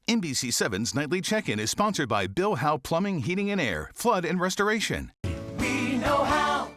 NBC7's Nightly Check-In is sponsored by Bill Howe Plumbing, Heating and Air, Flood and Restoration. We know how.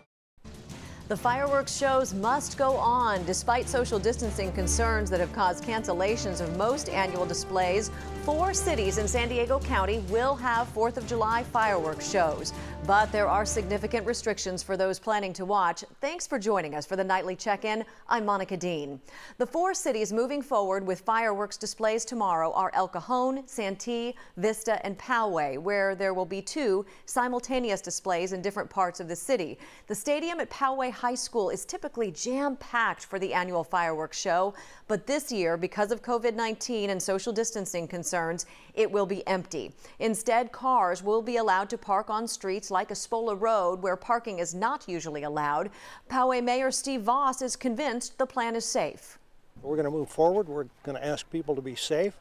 The fireworks shows must go on despite social distancing concerns that have caused cancellations of most annual displays. 4 cities in San Diego County will have 4th of July fireworks shows, but there are significant restrictions for those planning to watch. Thanks for joining us for the Nightly Check-In. I'm Monica Dean. The 4 cities moving forward with fireworks displays tomorrow are El Cajon, Santee, Vista, and Poway, where there will be 2 simultaneous displays in different parts of the city. The stadium at Poway High School is typically jam-packed for the annual fireworks show, but this year, because of COVID-19 and social distancing concerns, it will be empty. Instead, cars will be allowed to park on streets like Espola Road, where parking is not usually allowed. Poway Mayor Steve Voss is convinced the plan is safe. We're going to move forward. We're going to ask people to be safe,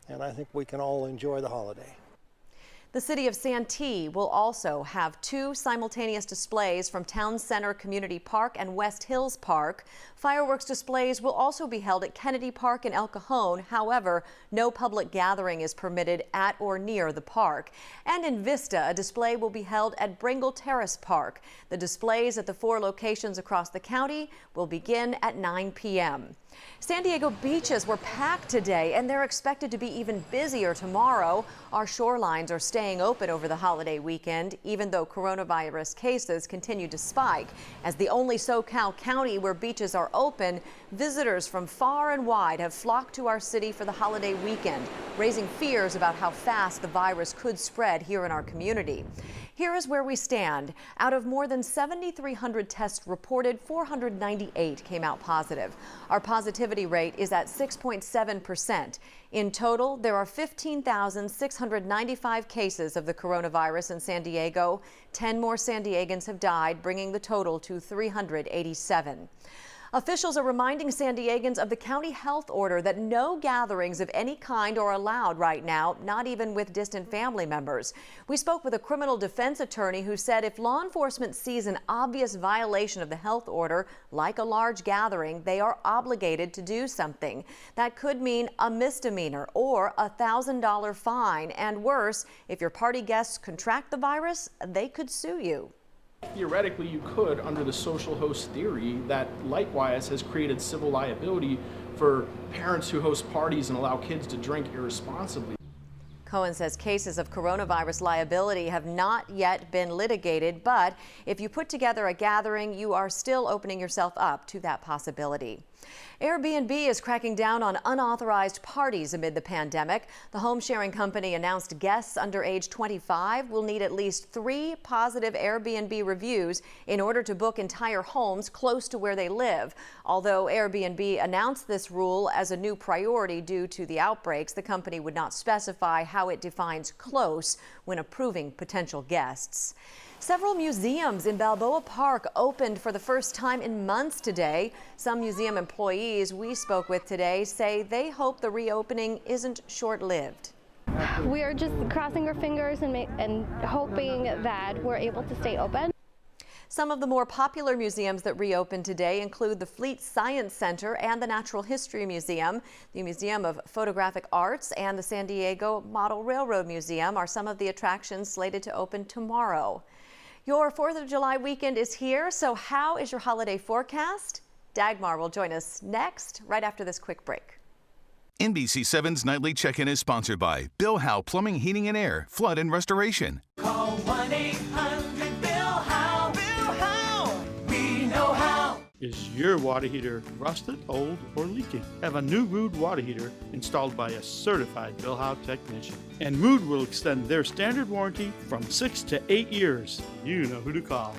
and I think we can all enjoy the holiday. The city of Santee will also have 2 simultaneous displays from Town Center Community Park and West Hills Park. Fireworks displays will also be held at Kennedy Park and El Cajon. However, no public gathering is permitted at or near the park. And in Vista, a display will be held at Bringle Terrace Park. The displays at the 4 locations across the county will begin at 9 p.m. San Diego beaches were packed today, and they're expected to be even busier tomorrow. Our shorelines are staying open over the holiday weekend, even though coronavirus cases continue to spike. As the only SoCal county where beaches are open, visitors from far and wide have flocked to our city for the holiday weekend, raising fears about how fast the virus could spread here in our community. Here is where we stand. Out of more than 7,300 tests reported, 498 came out positive. Our positivity rate is at 6.7%. In total, there are 15,695 cases of the coronavirus in San Diego. 10 more San Diegans have died, bringing the total to 387. Officials are reminding San Diegans of the county health order that no gatherings of any kind are allowed right now, not even with distant family members. We spoke with a criminal defense attorney who said if law enforcement sees an obvious violation of the health order, like a large gathering, they are obligated to do something. That could mean a misdemeanor or a $1,000 fine, and worse, if your party guests contract the virus, they could sue you. Theoretically, you could, under the social host theory, that likewise has created civil liability for parents who host parties and allow kids to drink irresponsibly. Cohen says cases of coronavirus liability have not yet been litigated, but if you put together a gathering, you are still opening yourself up to that possibility. Airbnb is cracking down on unauthorized parties amid the pandemic. The home-sharing company announced guests under age 25 will need at least 3 positive Airbnb reviews in order to book entire homes close to where they live. Although Airbnb announced this rule as a new priority due to the outbreaks, the company would not specify how it defines close when approving potential guests. Several museums in Balboa Park opened for the first time in months today. Some museum employees we spoke with today say they hope the reopening isn't short-lived. We are just crossing our fingers and hoping that we're able to stay open. Some of the more popular museums that reopened today include the Fleet Science Center and the Natural History Museum. The Museum of Photographic Arts and the San Diego Model Railroad Museum are some of the attractions slated to open tomorrow. Your 4th of July weekend is here, so how is your holiday forecast? Dagmar will join us next, right after this quick break. NBC7's Nightly Check-In is sponsored by Bill Howe Plumbing, Heating and Air, Flood and Restoration. Call 1-800-BILL-HOWE. Bill Howe. We know how. Is your water heater rusted, old, or leaking? Have a new Mood water heater installed by a certified Bill Howe technician. And Mood will extend their standard warranty from 6 to 8 years. You know who to call.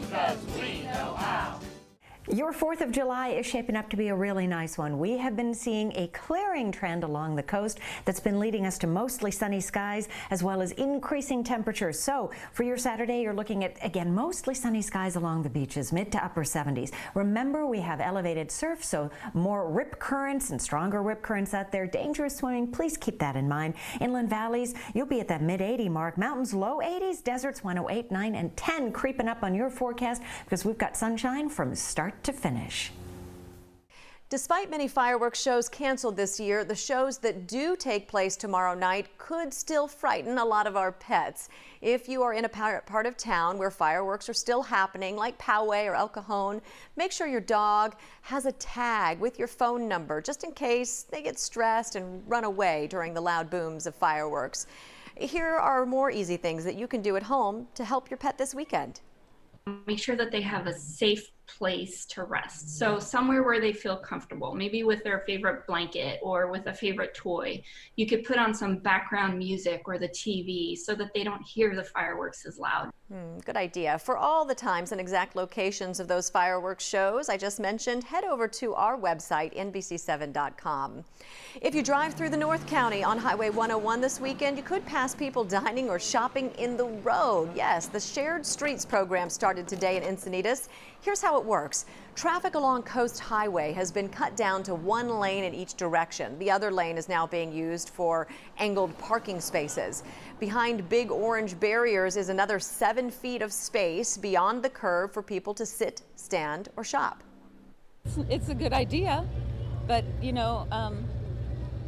Because we know how. Your 4th of July is shaping up to be a really nice one. We have been seeing a clearing trend along the coast that's been leading us to mostly sunny skies as well as increasing temperatures. So for your Saturday, you're looking at, again, mostly sunny skies along the beaches, mid to upper 70s. Remember, we have elevated surf, so more rip currents and stronger rip currents out there. Dangerous swimming, please keep that in mind. Inland valleys, you'll be at that mid-80 mark. Mountains, low 80s. Deserts, 108, 9, and 10 creeping up on your forecast because we've got sunshine from start to finish. Despite many fireworks shows canceled this year, the shows that do take place tomorrow night could still frighten a lot of our pets. If you are in a part of town where fireworks are still happening, like Poway or El Cajon, make sure your dog has a tag with your phone number, just in case they get stressed and run away during the loud booms of fireworks. Here are more easy things that you can do at home to help your pet this weekend. Make sure that they have a safe place to rest. So somewhere where they feel comfortable, maybe with their favorite blanket or with a favorite toy. You could put on some background music or the TV so that they don't hear the fireworks as loud. Good idea. For all the times and exact locations of those fireworks shows I just mentioned, head over to our website, NBC7.com. If you drive through the North County on Highway 101 this weekend, you could pass people dining or shopping in the road. Yes, the Shared Streets program started today in Encinitas. Here's how it works. Traffic along Coast Highway has been cut down to one lane in each direction. The other lane is now being used for angled parking spaces. Behind big orange barriers is another 7 feet of space beyond the curve for people to sit, stand, or shop. It's a good idea, but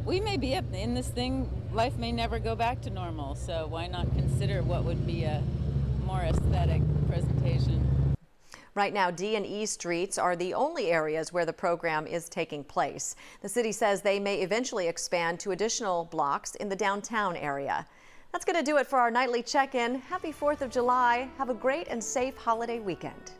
we may be in this thing, life may never go back to normal, so why not consider what would be a more aesthetic presentation? Right now, D and E streets are the only areas where the program is taking place. The city says they may eventually expand to additional blocks in the downtown area. That's going to do it for our nightly check-in. Happy 4th of July. Have a great and safe holiday weekend.